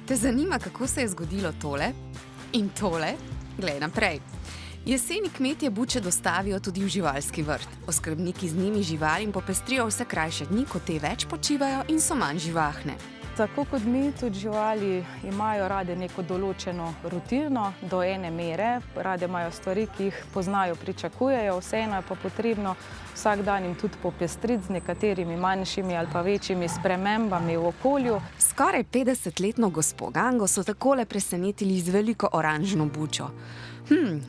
Te zanima, kako se je zgodilo tole? In tole? Glej naprej. Jeseni kmetje buče dostavijo tudi v živalski vrt. Oskrbniki z njimi živalim popestrijo vse krajše dni, ko te več počivajo in so manj živahne. Tako kot mi, tudi živali imajo rade neko določeno rutino do ene mere, rade imajo stvari, ki jih poznajo, pričakujejo, vseeno je pa potrebno vsak dan jim tudi popestriti z nekaterimi manjšimi ali pa večjimi spremembami v okolju. Skoraj 50-letno gospo Gango so takole presenetili z veliko oranžno bučo.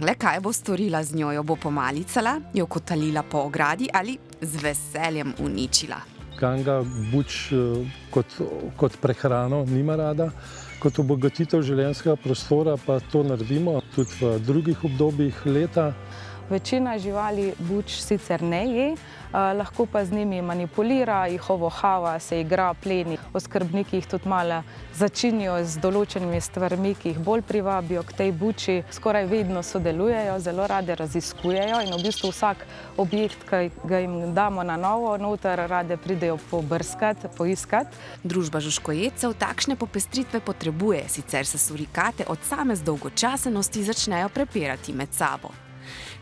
Le kaj bo storila z njo? Jo bo pomalicala, jo kotalila po ogradi ali z veseljem uničila? Ganga buč kot prehrano nima rada, kot obogatitev življenjskega prostora pa to naredimo tudi v drugih obdobjih leta. Večina živali buč sicer ne je, lahko pa z njimi manipulira, jih ovohava, se igra, pleni. Oskrbniki jih tudi malo začinijo z določenimi stvarmi, ki jih bolj privabijo k tej buči. Skoraj vedno sodelujejo, zelo rade raziskujejo in v bistvu vsak objekt, ki ga jim damo na novo noter, rade pridejo pobrskati, poiskati. Družba žužkojedcev takšne popestritve potrebuje, sicer se surikate od same zdolgočasenosti začnejo prepirati med sabo.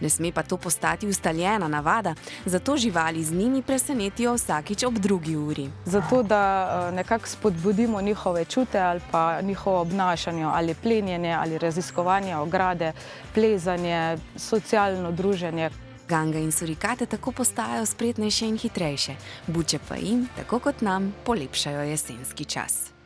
Ne sme pa to postati ustaljena navada, zato živali z njimi presenetijo vsakič ob 2. uri. Zato, da nekako spodbudimo njihove čute ali pa njihovo obnašanje, ali plenjenje, ali raziskovanje ograde, plezanje, socialno druženje. Ganga in surikate tako postajajo spretnejše in hitrejše, buče pa jim, tako kot nam, polepšajo jesenski čas.